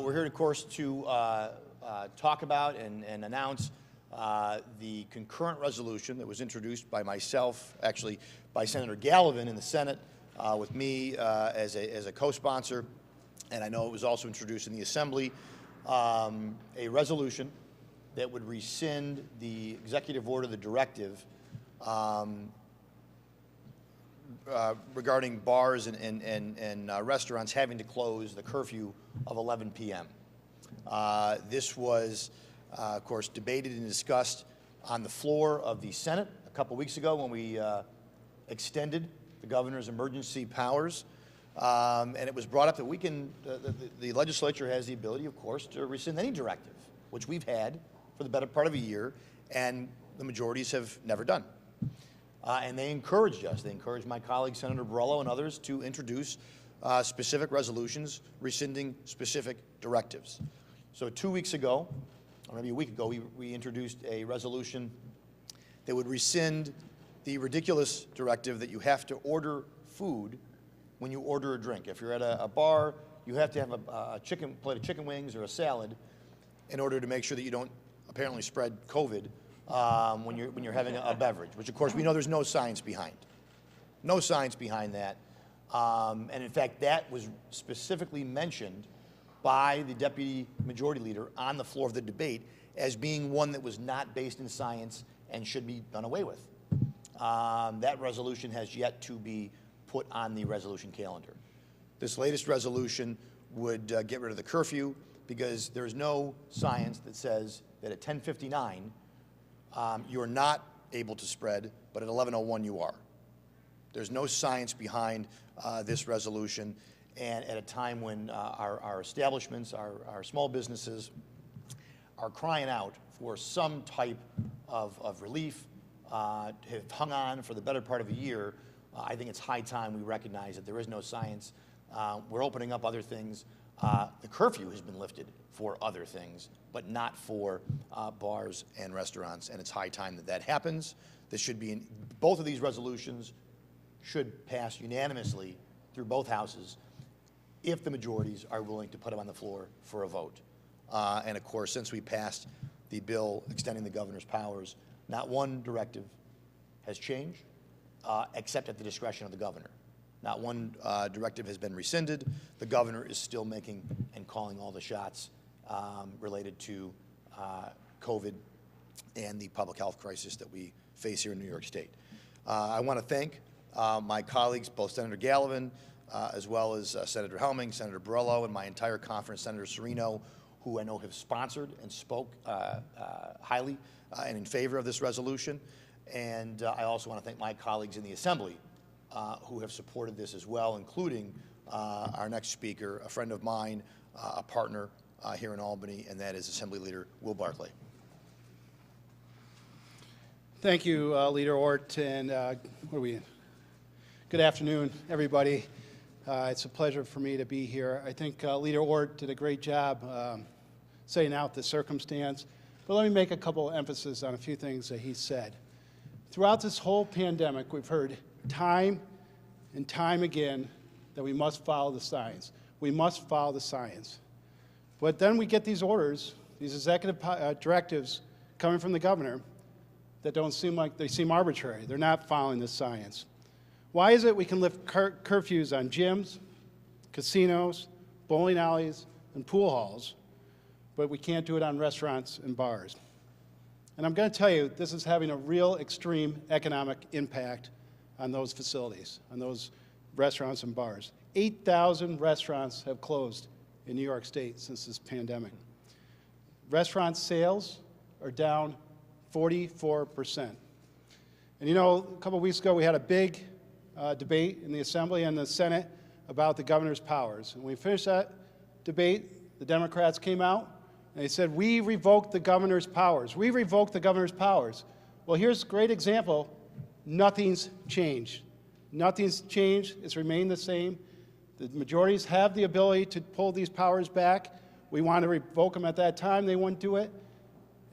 We're here, of course, to talk about and announce the concurrent resolution that was introduced by myself, actually by Senator Gallivan in the Senate, with me as a co-sponsor, and I know it was also introduced in the Assembly, a resolution that would rescind the executive order, the directive, regarding bars and restaurants having to close the curfew of 11 p.m. This was, of course, debated and discussed on the floor of the Senate a couple weeks ago when we extended the governor's emergency powers. And it was brought up that we can, the legislature has the ability, of course, to rescind any directive, which we've had for the better part of a year, and the majorities have never done. And they encouraged us, they encouraged my colleague Senator Borrello and others to introduce specific resolutions rescinding specific directives. So 2 weeks ago, or maybe a week ago, we introduced a resolution that would rescind the ridiculous directive that you have to order food when you order a drink. If you're at a bar, you have to have a plate of chicken wings or a salad in order to make sure that you don't apparently spread COVID when you're having a beverage, which of course we know there's no science behind. No science behind that. And in fact, that was specifically mentioned by the Deputy Majority Leader on the floor of the debate as being one that was not based in science and should be done away with. That resolution has yet to be put on the resolution calendar. This latest resolution would get rid of the curfew because there's no science that says that at 10:59 you're not able to spread, but at 11:01 you are. There's no science behind this resolution, and at a time when our establishments, our small businesses are crying out for some type of relief, have hung on for the better part of a year, I think it's high time we recognize that there is no science. We're opening up other things. The curfew has been lifted for other things, but not for bars and restaurants, and it's high time that that happens. This should be in, both of these resolutions should pass unanimously through both houses if the majorities are willing to put them on the floor for a vote. And of course, since we passed the bill extending the governor's powers, not one directive has changed except at the discretion of the governor. Not one directive has been rescinded. The governor is still making and calling all the shots related to COVID and the public health crisis that we face here in New York State. I want to thank my colleagues, both Senator Gallivan, as well as Senator Helming, Senator Borrello, and my entire conference, Senator Serino, who I know have sponsored and spoke highly and in favor of this resolution. And I also want to thank my colleagues in the Assembly who have supported this as well, including our next speaker, a friend of mine, a partner here in Albany, and that is Assembly Leader Will Barkley. Thank you, Leader Ort, and good afternoon, everybody. It's a pleasure for me to be here. I think Leader Ort did a great job setting out the circumstance, but let me make a couple emphasis on a few things that he said. Throughout this whole pandemic, we've heard time and time again that we must follow the science. We must follow the science. But then we get these orders, these executive directives coming from the governor that don't seem like, they seem arbitrary. They're not following the science. Why is it we can lift curfews on gyms, casinos, bowling alleys, and pool halls, but we can't do it on restaurants and bars? And I'm going to tell you, this is having a real extreme economic impact on those facilities, on those restaurants and bars. 8,000 restaurants have closed in New York State since this pandemic. Restaurant sales are down 44%. And you know, a couple weeks ago we had a big debate in the Assembly and the Senate about the governor's powers. And when we finished that debate, the Democrats came out and they said, we revoked the governor's powers. We revoked the governor's powers. Well, here's a great example. Nothing's changed. Nothing's changed. It's remained the same. The majorities have the ability to pull these powers back. We wanted to revoke them at that time. They wouldn't do it.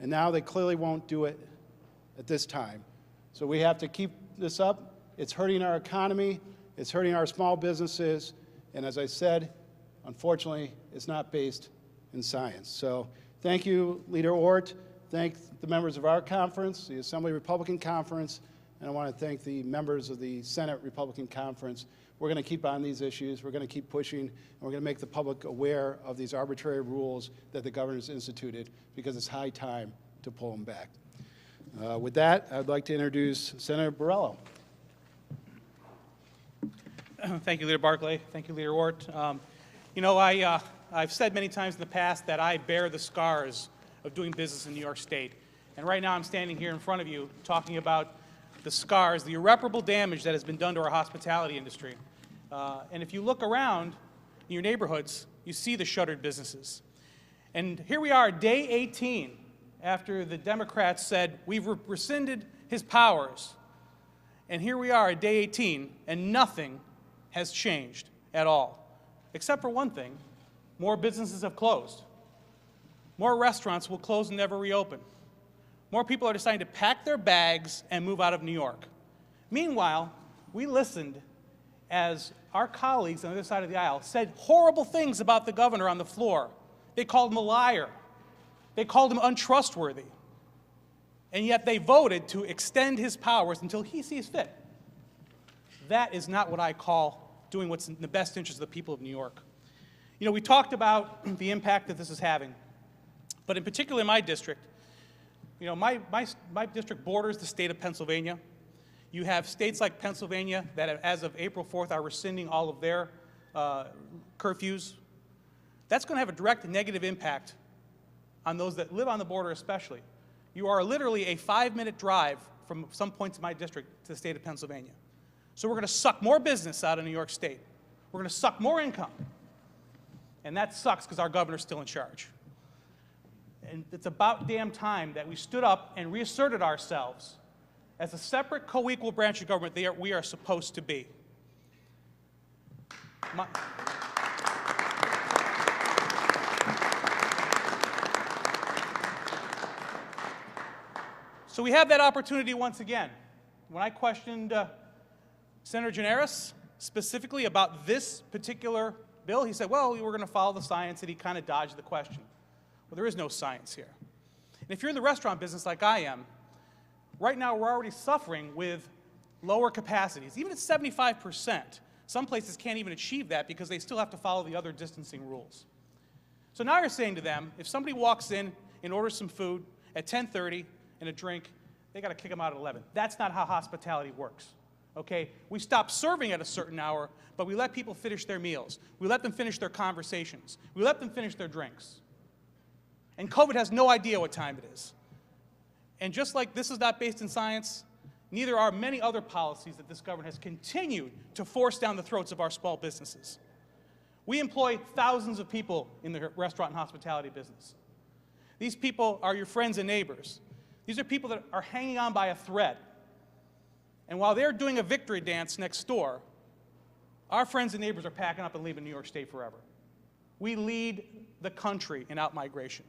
And now they clearly won't do it at this time. So we have to keep this up. It's hurting our economy. It's hurting our small businesses. And as I said, unfortunately, it's not based in science. So thank you, Leader Ort. Thank the members of our conference, the Assembly Republican Conference, and I want to thank the members of the Senate Republican Conference. We're going to keep on these issues. We're going to keep pushing, and we're going to make the public aware of these arbitrary rules that the governor's instituted, because it's high time to pull them back. With that, I'd like to introduce Senator Borrello. Thank you, Leader Barkley. Thank you, Leader Ort. You know, I've said many times in the past that I bear the scars of doing business in New York State. And right now I'm standing here in front of you talking about the scars, the irreparable damage that has been done to our hospitality industry. And if you look around in your neighborhoods, you see the shuttered businesses. And here we are, day 18, after the Democrats said, we've rescinded his powers. And here we are at day 18, and nothing has changed at all, except for one thing: more businesses have closed. More restaurants will close and never reopen. More people are deciding to pack their bags and move out of New York. Meanwhile, we listened as our colleagues on the other side of the aisle said horrible things about the governor on the floor. They called him a liar. They called him untrustworthy. And yet they voted to extend his powers until he sees fit. That is not what I call doing what's in the best interest of the people of New York. You know, we talked about the impact that this is having, but in particular in my district, you know, my district borders the state of Pennsylvania. You have states like Pennsylvania that, as of April 4th, are rescinding all of their curfews. That's going to have a direct negative impact on those that live on the border especially. You are literally a 5-minute drive from some points in my district to the state of Pennsylvania. So we're going to suck more business out of New York State. We're going to suck more income. And that sucks because our governor's still in charge. And it's about damn time that we stood up and reasserted ourselves as a separate, co-equal branch of government we are supposed to be. So we have that opportunity once again. When I questioned Senator Gianaris specifically about this particular bill, he said, well, we were going to follow the science, and he kind of dodged the question. Well, there is no science here. And if you're in the restaurant business like I am, right now we're already suffering with lower capacities. Even at 75%, some places can't even achieve that because they still have to follow the other distancing rules. So now you're saying to them, if somebody walks in and orders some food at 10:30 and a drink, they got to kick them out at 11. That's not how hospitality works. Okay? We stop serving at a certain hour, but we let people finish their meals. We let them finish their conversations. We let them finish their drinks. And COVID has no idea what time it is. And just like this is not based in science, neither are many other policies that this government has continued to force down the throats of our small businesses. We employ thousands of people in the restaurant and hospitality business. These people are your friends and neighbors. These are people that are hanging on by a thread. And while they're doing a victory dance next door, our friends and neighbors are packing up and leaving New York State forever. We lead the country in outmigration.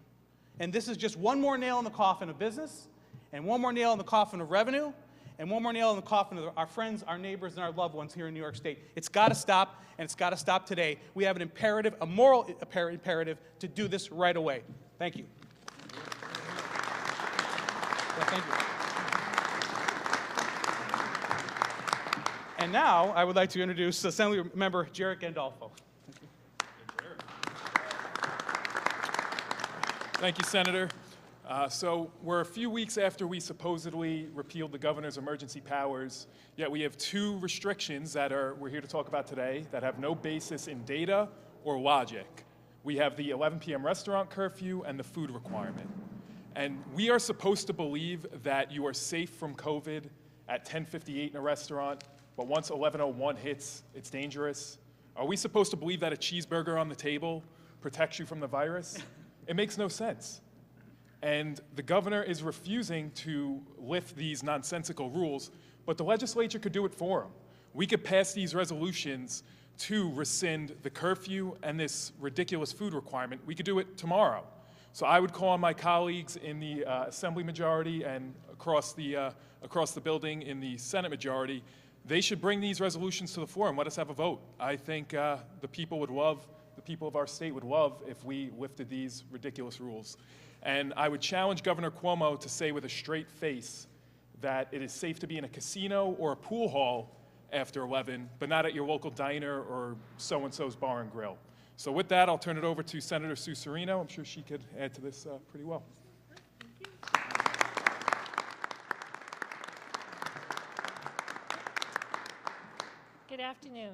And this is just one more nail in the coffin of business, and one more nail in the coffin of revenue, and one more nail in the coffin of our friends, our neighbors, and our loved ones here in New York State. It's got to stop, and it's got to stop today. We have an imperative, a moral imperative, to do this right away. Thank you. Yeah, thank you. And now I would like to introduce Assemblymember Jarrett Gandolfo. Thank you, Senator. So we're a few weeks after we supposedly repealed the governor's emergency powers, yet we have two restrictions that we're here to talk about today that have no basis in data or logic. We have the 11 p.m. restaurant curfew and the food requirement. And we are supposed to believe that you are safe from COVID at 10:58 in a restaurant, but once 11:01 hits, it's dangerous. Are we supposed to believe that a cheeseburger on the table protects you from the virus? It makes no sense. And the governor is refusing to lift these nonsensical rules, but the legislature could do it for him. We could pass these resolutions to rescind the curfew and this ridiculous food requirement. We could do it tomorrow. So I would call on my colleagues in the Assembly majority and across the building in the Senate majority. They should bring these resolutions to the floor and let us have a vote. I think the people would love the people of our state would love if we lifted these ridiculous rules. And I would challenge Governor Cuomo to say with a straight face that it is safe to be in a casino or a pool hall after 11, but not at your local diner or so-and-so's bar and grill. So with that, I'll turn it over to Senator Sue Serino. I'm sure she could add to this pretty well. Good afternoon.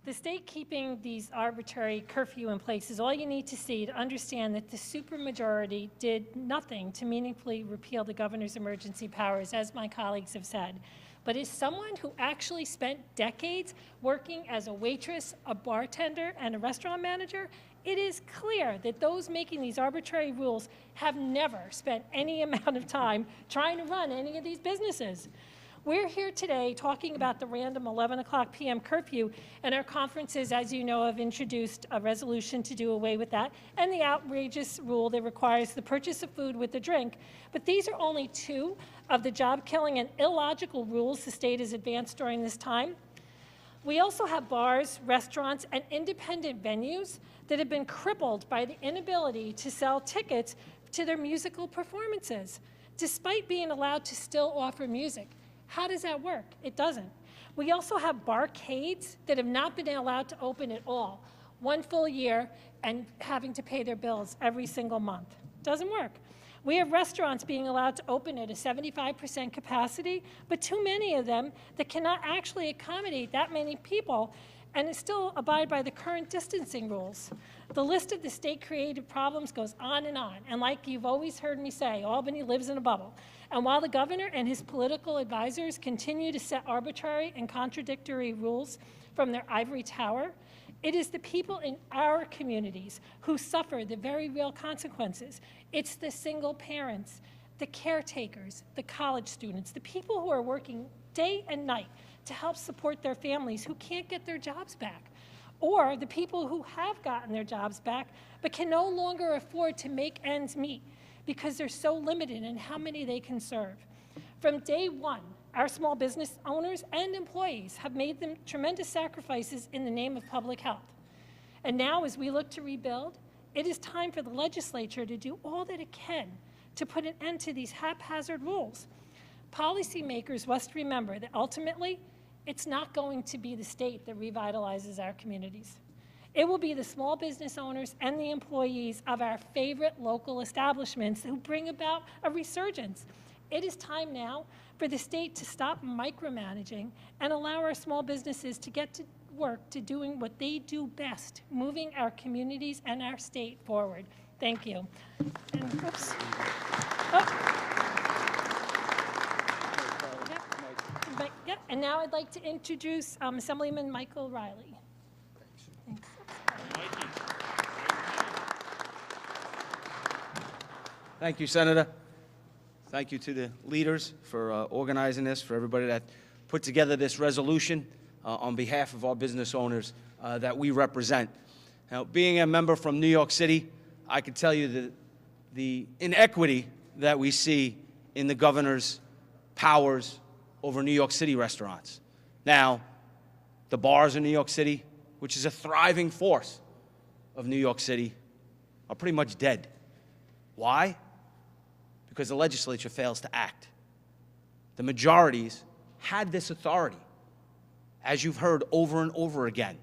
The state keeping these arbitrary curfew in place is all you need to see to understand that the supermajority did nothing to meaningfully repeal the governor's emergency powers, as my colleagues have said. But as someone who actually spent decades working as a waitress, a bartender, and a restaurant manager, it is clear that those making these arbitrary rules have never spent any amount of time trying to run any of these businesses. We're here today talking about the random 11 o'clock p.m. curfew, and our conferences, as you know, have introduced a resolution to do away with that, and the outrageous rule that requires the purchase of food with a drink. But these are only two of the job-killing and illogical rules the state has advanced during this time. We also have bars, restaurants, and independent venues that have been crippled by the inability to sell tickets to their musical performances, despite being allowed to still offer music. How does that work? It doesn't. We also have barcades that have not been allowed to open at all, one full year, and having to pay their bills every single month. Doesn't work. We have restaurants being allowed to open at a 75% capacity, but too many of them that cannot actually accommodate that many people and still abide by the current distancing rules. The list of the state-created problems goes on, and like you've always heard me say, Albany lives in a bubble. And while the governor and his political advisors continue to set arbitrary and contradictory rules from their ivory tower, it is the people in our communities who suffer the very real consequences. It's the single parents, the caretakers, the college students, the people who are working day and night to help support their families who can't get their jobs back, or the people who have gotten their jobs back but can no longer afford to make ends meet because they're so limited in how many they can serve. From day one, our small business owners and employees have made them tremendous sacrifices in the name of public health. And now, as we look to rebuild, it is time for the legislature to do all that it can to put an end to these haphazard rules. Policymakers must remember that ultimately, it's not going to be the state that revitalizes our communities. It will be the small business owners and the employees of our favorite local establishments who bring about a resurgence. It is time now for the state to stop micromanaging and allow our small businesses to get to work to doing what they do best, moving our communities and our state forward. Thank you. And, oops. Yep. And now I'd like to introduce Assemblyman Michael Riley. Thanks. Thank you, Senator. Thank you to the leaders for organizing this, for everybody that put together this resolution on behalf of our business owners that we represent. Now, being a member from New York City, I can tell you that the inequity that we see in the governor's powers over New York City restaurants. Now, the bars in New York City, which is a thriving force of New York City, are pretty much dead. Why? Because the legislature fails to act. The majorities had this authority, as you've heard over and over again.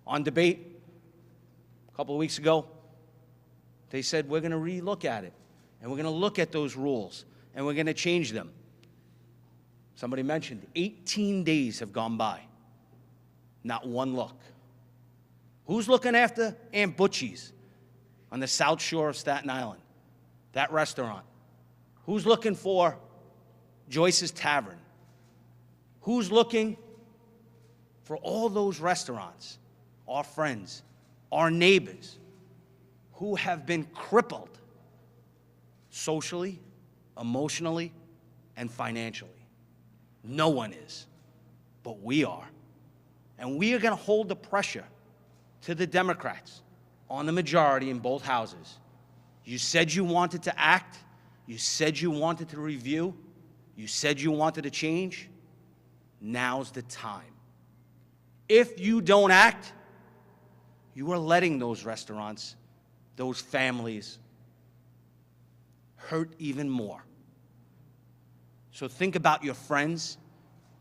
On debate a couple of weeks ago, they said, we're going to relook at it, and we're going to look at those rules, and we're going to change them. Somebody mentioned 18 days have gone by. Not one look. Who's looking after Aunt Butchie's on the South Shore of Staten Island? That restaurant. Who's looking for Joyce's Tavern? Who's looking for all those restaurants, our friends, our neighbors, who have been crippled socially, emotionally, and financially? No one is, but we are. And we are going to hold the pressure to the Democrats on the majority in both houses. You said you wanted to act. You said you wanted to review. You said you wanted to change. Now's the time. If you don't act, you are letting those restaurants, those families, hurt even more. So think about your friends,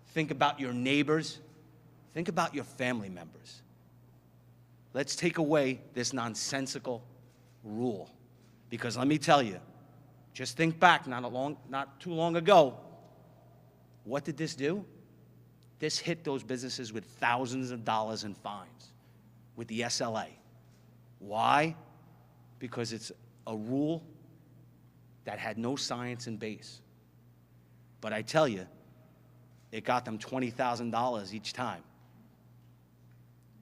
think about your neighbors, think about your family members. Let's take away this nonsensical rule. Because let me tell you, just think back not too long ago, what did this do? This hit those businesses with thousands of dollars in fines with the SLA. Why? Because it's a rule that had no science and base. But I tell you, it got them $20,000 each time.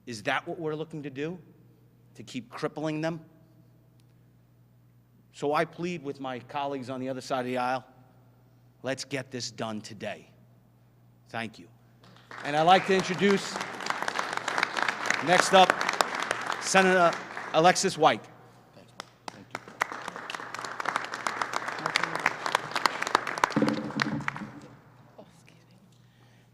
Is that what we're looking to do? To keep crippling them? So I plead with my colleagues on the other side of the aisle, let's get this done today. Thank you. And I'd like to introduce, next up, Senator Alexis White. Thank you.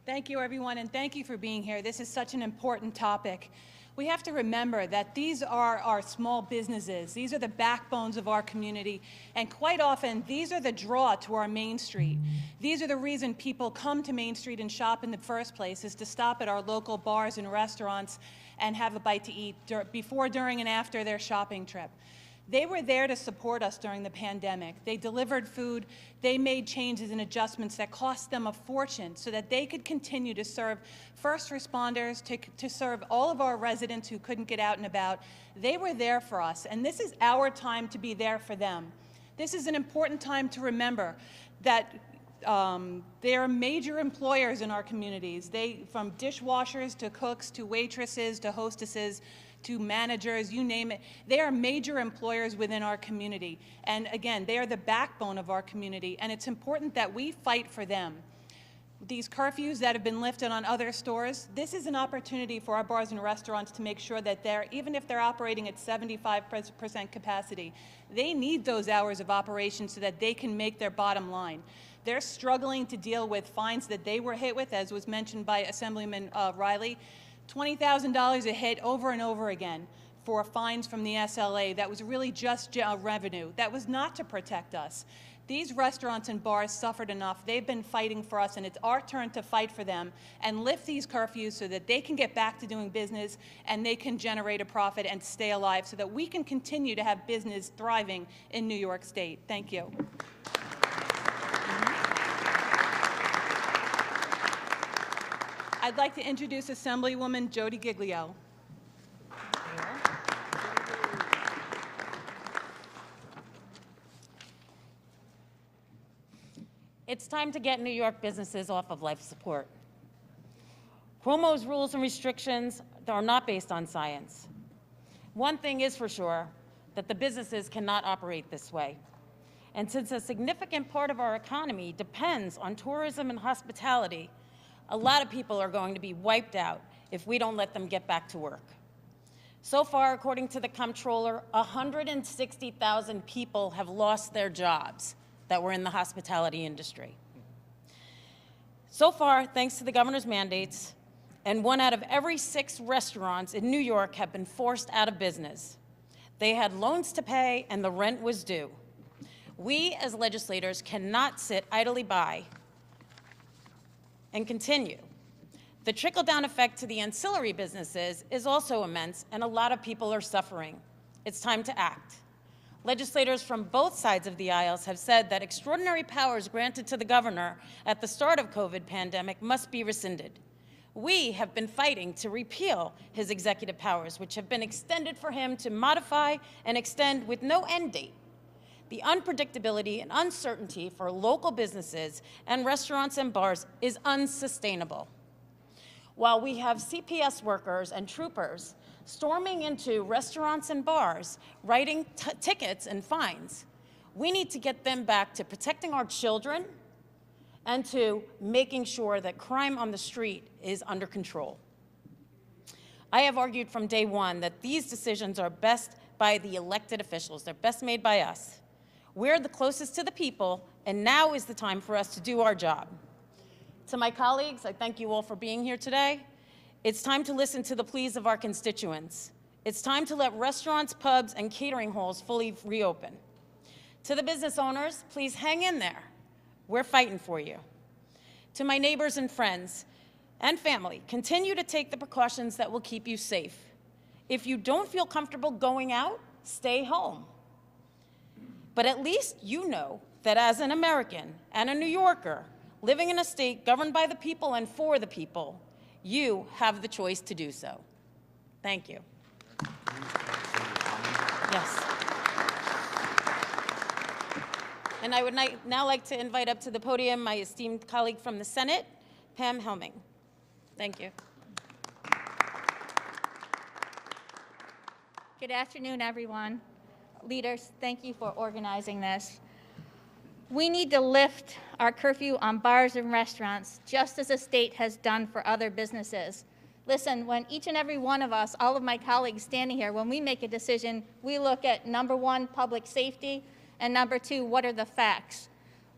Thank you, everyone, and thank you for being here. This is such an important topic. We have to remember that these are our small businesses. These are the backbones of our community, and quite often, these are the draw to our Main Street. These are the reason people come to Main Street and shop in the first place, is to stop at our local bars and restaurants and have a bite to eat before, during, and after their shopping trip. They were there to support us during the pandemic. They delivered food. They made changes and adjustments that cost them a fortune so that they could continue to serve first responders, to serve all of our residents who couldn't get out and about. They were there for us, and this is our time to be there for them. This is an important time to remember that they are major employers in our communities. From dishwashers to cooks to waitresses to hostesses, to managers, you name it. They are major employers within our community. And again, they are the backbone of our community, and it's important that we fight for them. These curfews that have been lifted on other stores, this is an opportunity for our bars and restaurants to make sure that even if they're operating at 75% capacity, they need those hours of operation so that they can make their bottom line. They're struggling to deal with fines that they were hit with, as was mentioned by Assemblyman Riley. $20,000 a hit over and over again for fines from the SLA. That was really just revenue. That was not to protect us. These restaurants and bars suffered enough. They've been fighting for us, and it's our turn to fight for them and lift these curfews so that they can get back to doing business and they can generate a profit and stay alive so that we can continue to have business thriving in New York State. Thank you. I'd like to introduce Assemblywoman Jody Giglio. It's time to get New York businesses off of life support. Cuomo's rules and restrictions are not based on science. One thing is for sure, that the businesses cannot operate this way. And since a significant part of our economy depends on tourism and hospitality, a lot of people are going to be wiped out if we don't let them get back to work. So far, according to the comptroller, 160,000 people have lost their jobs that were in the hospitality industry. So far, thanks to the governor's mandates, and 1 out of every 6 restaurants in New York have been forced out of business. They had loans to pay and the rent was due. We as legislators cannot sit idly by and continue. The trickle-down effect to the ancillary businesses is also immense, and a lot of people are suffering. It's time to act. Legislators from both sides of the aisles have said that extraordinary powers granted to the governor at the start of COVID pandemic must be rescinded. We have been fighting to repeal his executive powers, which have been extended for him to modify and extend with no end date. The unpredictability and uncertainty for local businesses and restaurants and bars is unsustainable. While we have CPS workers and troopers storming into restaurants and bars, writing tickets and fines, we need to get them back to protecting our children and to making sure that crime on the street is under control. I have argued from day one that these decisions are best by the elected officials. They're best made by us. We're the closest to the people, and now is the time for us to do our job. To my colleagues, I thank you all for being here today. It's time to listen to the pleas of our constituents. It's time to let restaurants, pubs, and catering halls fully reopen. To the business owners, please hang in there. We're fighting for you. To my neighbors and friends and family, continue to take the precautions that will keep you safe. If you don't feel comfortable going out, stay home. But at least you know that as an American and a New Yorker living in a state governed by the people and for the people, you have the choice to do so. Thank you. Yes. And I would now like to invite up to the podium my esteemed colleague from the Senate, Pam Helming. Thank you. Good afternoon, everyone. Leaders, thank you for organizing this. We need to lift our curfew on bars and restaurants, just as the state has done for other businesses. Listen, when each and every one of us, all of my colleagues standing here, when we make a decision, we look at number one, public safety, and number two, what are the facts?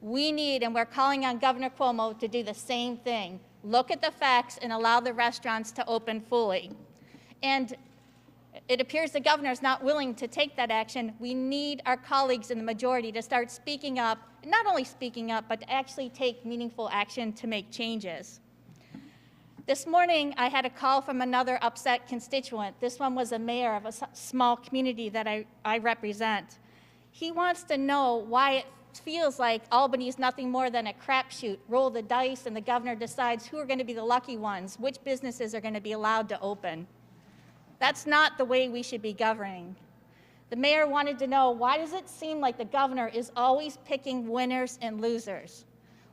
We need, and we're calling on Governor Cuomo to do the same thing. Look at the facts and allow the restaurants to open fully. And it appears the governor is not willing to take that action. We need our colleagues in the majority to start speaking up, not only speaking up, but to actually take meaningful action to make changes. This morning, I had a call from another upset constituent. This one was a mayor of a small community that I represent. He wants to know why it feels like Albany is nothing more than a crapshoot. Roll the dice, and the governor decides who are going to be the lucky ones, which businesses are going to be allowed to open. That's not the way we should be governing. The mayor wanted to know, why does it seem like the governor is always picking winners and losers?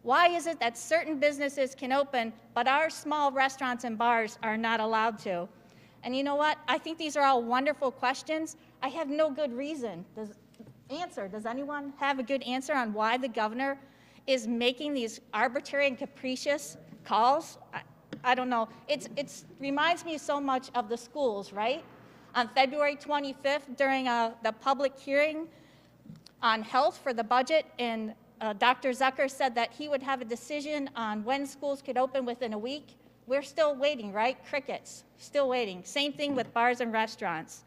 Why is it that certain businesses can open, but our small restaurants and bars are not allowed to? And you know what? I think these are all wonderful questions. I have no good reason. Does anyone have a good answer on why the governor is making these arbitrary and capricious calls? I don't know. It reminds me so much of the schools, right? On February 25th, during the public hearing on health for the budget, and Dr. Zucker said that he would have a decision on when schools could open within a week. We're still waiting, right? Crickets, still waiting. Same thing with bars and restaurants.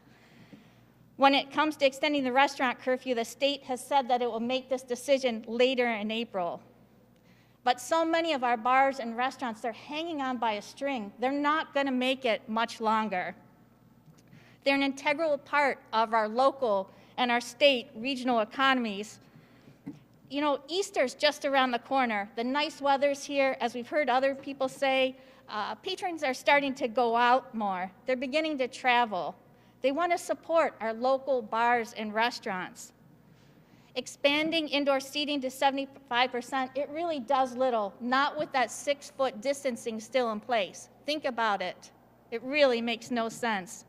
When it comes to extending the restaurant curfew, the state has said that it will make this decision later in April. But so many of our bars and restaurants, they're hanging on by a string. They're not going to make it much longer. They're an integral part of our local and our state regional economies. You know, Easter's just around the corner. The nice weather's here. As we've heard other people say, patrons are starting to go out more. They're beginning to travel. They want to support our local bars and restaurants. Expanding indoor seating to 75%, it really does little, not with that 6-foot distancing still in place. Think about it. It really makes no sense.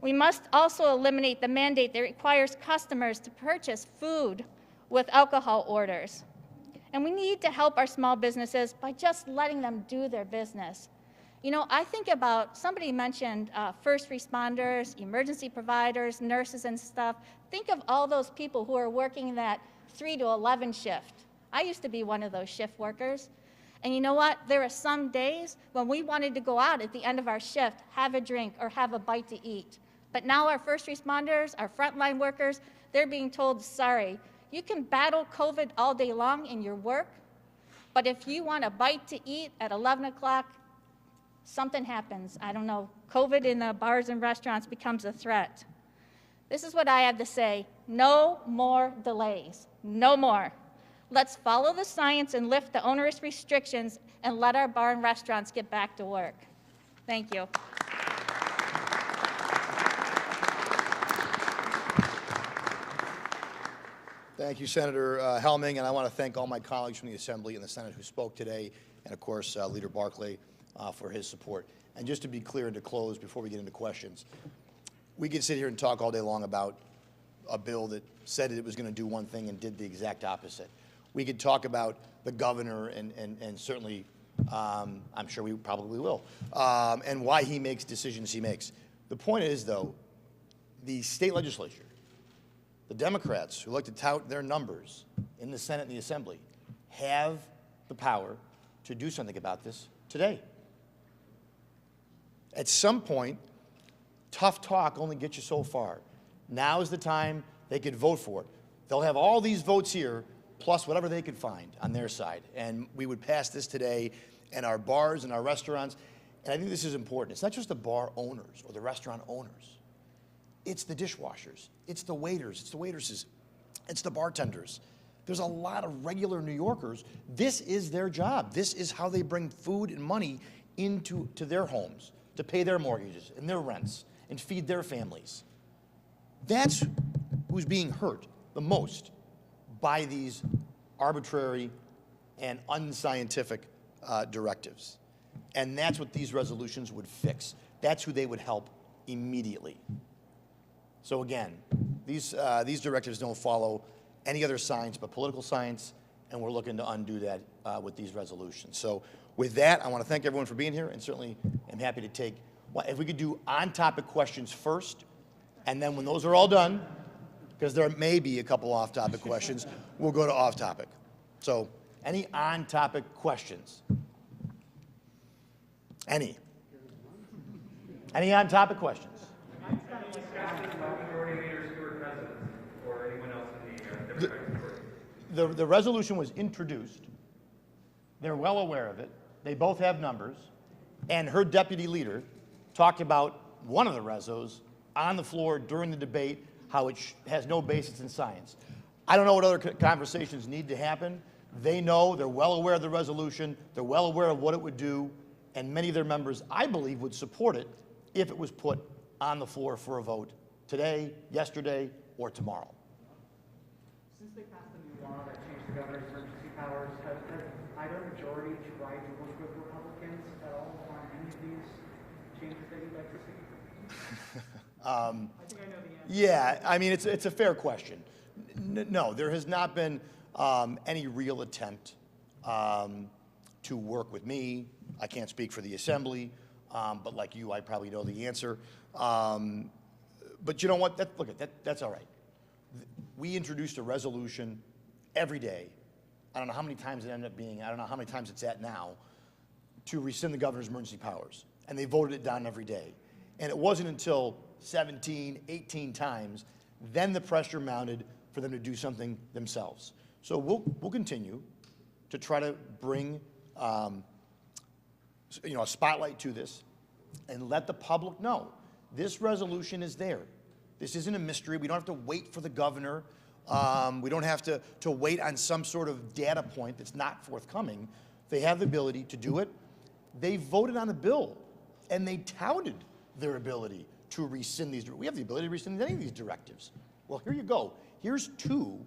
We must also eliminate the mandate that requires customers to purchase food with alcohol orders. And we need to help our small businesses by just letting them do their business. You know, I think about, somebody mentioned first responders, emergency providers, nurses and stuff. Think of all those people who are working that 3 to 11 shift. I used to be one of those shift workers. And you know what? There are some days when we wanted to go out at the end of our shift, have a drink or have a bite to eat. But now our first responders, our frontline workers, they're being told, sorry, you can battle COVID all day long in your work, but if you want a bite to eat at 11 o'clock, something happens. I don't know. COVID in the bars and restaurants becomes a threat. This is what I have to say. No more delays. No more. Let's follow the science and lift the onerous restrictions and let our bar and restaurants get back to work. Thank you. Thank you, Senator Helming, and I want to thank all my colleagues from the Assembly and the Senate who spoke today, and of course, Leader Barkley for his support. And just to be clear and to close before we get into questions, we could sit here and talk all day long about a bill that said it was going to do one thing and did the exact opposite. We could talk about the governor and certainly, I'm sure we probably will, and why he makes decisions he makes. The point is, though, the state legislature, the Democrats who like to tout their numbers in the Senate and the Assembly, have the power to do something about this today. At some point, tough talk only gets you so far. Now is the time they could vote for it. They'll have all these votes here, plus whatever they could find on their side. And we would pass this today, and our bars and our restaurants, and I think this is important. It's not just the bar owners or the restaurant owners. It's the dishwashers. It's the waiters. It's the waitresses. It's the bartenders. There's a lot of regular New Yorkers. This is their job. This is how they bring food and money into their homes to pay their mortgages and their rents and feed their families. That's who's being hurt the most by these arbitrary and unscientific directives. And that's what these resolutions would fix. That's who they would help immediately. So again, these directives don't follow any other science but political science, and we're looking to undo that with these resolutions. So with that, I want to thank everyone for being here, and certainly am happy to take, if we could do on-topic questions first, and then when those are all done, because there may be a couple off-topic questions, we'll go to off-topic. So any on-topic questions? Any on-topic questions? The resolution was introduced. They're well aware of it. They both have numbers. And her deputy leader talked about one of the resos on the floor during the debate, how it has no basis in science. I don't know what other conversations need to happen. They know, they're well aware of the resolution, they're well aware of what it would do, and many of their members, I believe, would support it if it was put on the floor for a vote today, yesterday, or tomorrow. Since they passed a new law that changed the governor's emergency powers, has either majority tried to work with Republicans at all on any of these changes that you'd like to see? I think I know the answer. Yeah, I mean, it's a fair question. No, there has not been any real attempt to work with me. I can't speak for the Assembly, but like you, I probably know the answer. But you know what? That's all right. We introduced a resolution every day. I don't know how many times it ended up being. I don't know how many times it's at now, to rescind the governor's emergency powers. And they voted it down every day. And it wasn't until 17, 18 times, then the pressure mounted for them to do something themselves. So we'll continue to try to bring a spotlight to this and let the public know this resolution is there. This isn't a mystery. We don't have to wait for the governor. We don't have to wait on some sort of data point that's not forthcoming. They have the ability to do it. They voted on the bill, and they touted their ability to rescind these. We have the ability to rescind any of these directives. Well, here you go. Here's two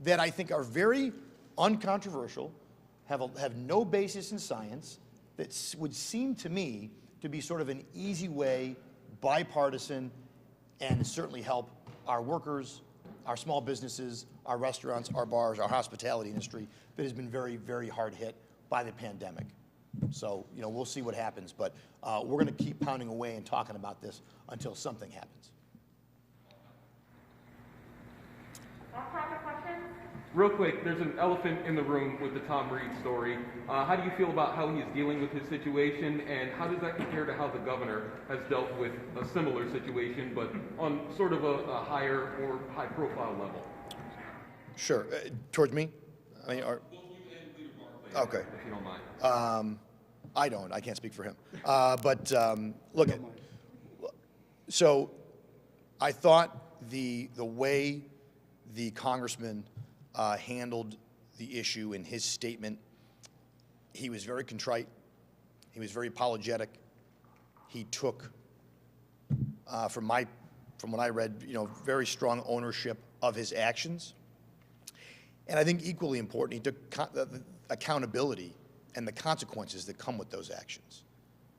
that I think are very uncontroversial, have no basis in science, that would seem to me to be sort of an easy way, bipartisan, and certainly help our workers, our small businesses, our restaurants, our bars, our hospitality industry that has been very, very hard hit by the pandemic. So, we'll see what happens, but we're going to keep pounding away and talking about this until something happens. Off-topic questions? Real quick, there's an elephant in the room with the Tom Reed story. How do you feel about how he's dealing with his situation, and how does that compare to how the governor has dealt with a similar situation, but on sort of a higher or high-profile level? Sure. Towards me? I mean, Both you and Leader Barkley, okay. if you don't mind. I don't. I can't speak for him. Look, so I thought the way the congressman handled the issue in his statement, he was very contrite. He was very apologetic. He took, from what I read, very strong ownership of his actions. And I think equally important, he took accountability and the consequences that come with those actions.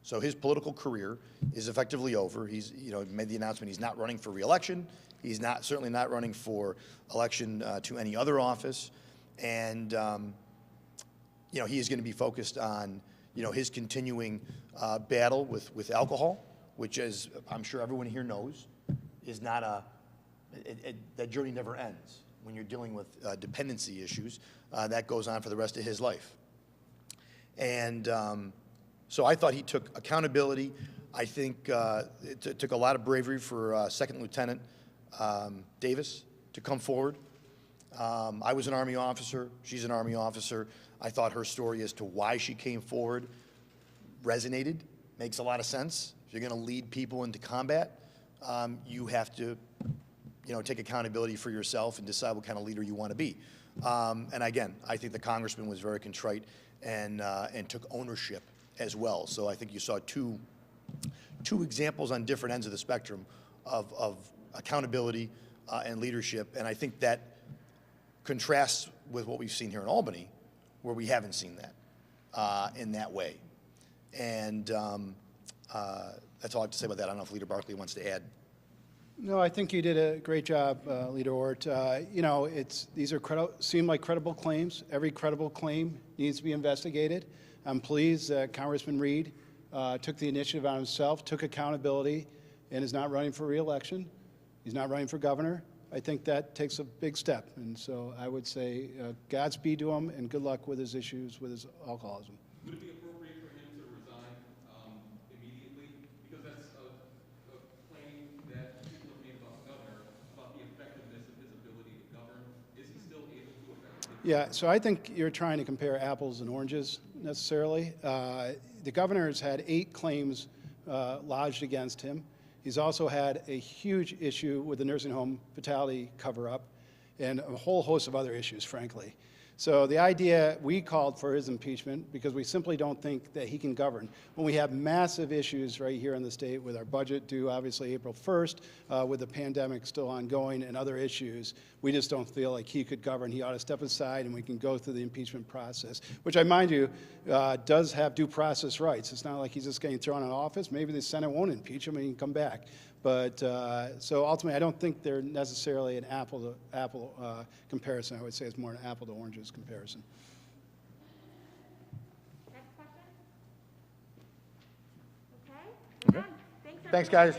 So his political career is effectively over. He's made the announcement he's not running for re-election. He's certainly not running for election to any other office. And he is going to be focused on his continuing battle with alcohol, which, as I'm sure everyone here knows, is not that journey never ends. When you're dealing with dependency issues, that goes on for the rest of his life. And so I thought he took accountability. I think it took a lot of bravery for Second Lieutenant Davis to come forward. I was an Army officer. She's an Army officer. I thought her story as to why she came forward resonated, makes a lot of sense. If you're going to lead people into combat, you have to, take accountability for yourself and decide what kind of leader you want to be. And again, I think the congressman was very contrite and took ownership as well. So I think you saw two examples on different ends of the spectrum of accountability and leadership. And I think that contrasts with what we've seen here in Albany, where we haven't seen that in that way. And that's all I have to say about that. I don't know if Leader Barkley wants to add. No, I think you did a great job, Leader Ort. These seem like credible claims. Every credible claim needs to be investigated. I'm pleased that Congressman Reed took the initiative on himself, took accountability, and is not running for re-election. He's not running for governor. I think that takes a big step. And so I would say Godspeed to him and good luck with his issues with his alcoholism. Would it be appropriate for him to resign immediately? Because that's a claim that people have made about the governor, about the effectiveness of his ability to govern. Is he still able to effectively? Yeah, so I think you're trying to compare apples and oranges necessarily. The governor has had 8 claims lodged against him. He's also had a huge issue with the nursing home fatality cover-up and a whole host of other issues, frankly. So the idea, we called for his impeachment because we simply don't think that he can govern. When we have massive issues right here in the state with our budget due obviously April 1st, with the pandemic still ongoing and other issues, we just don't feel like he could govern. He ought to step aside and we can go through the impeachment process, which I mind you, does have due process rights. It's not like he's just getting thrown out of office. Maybe the Senate won't impeach him and he can come back. But so ultimately, I don't think they're necessarily an apple-to-apple comparison. I would say it's more an apple-to-oranges comparison. Next question? Okay. Thanks, guys.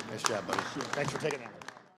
Nice job, buddy. Thanks for taking that.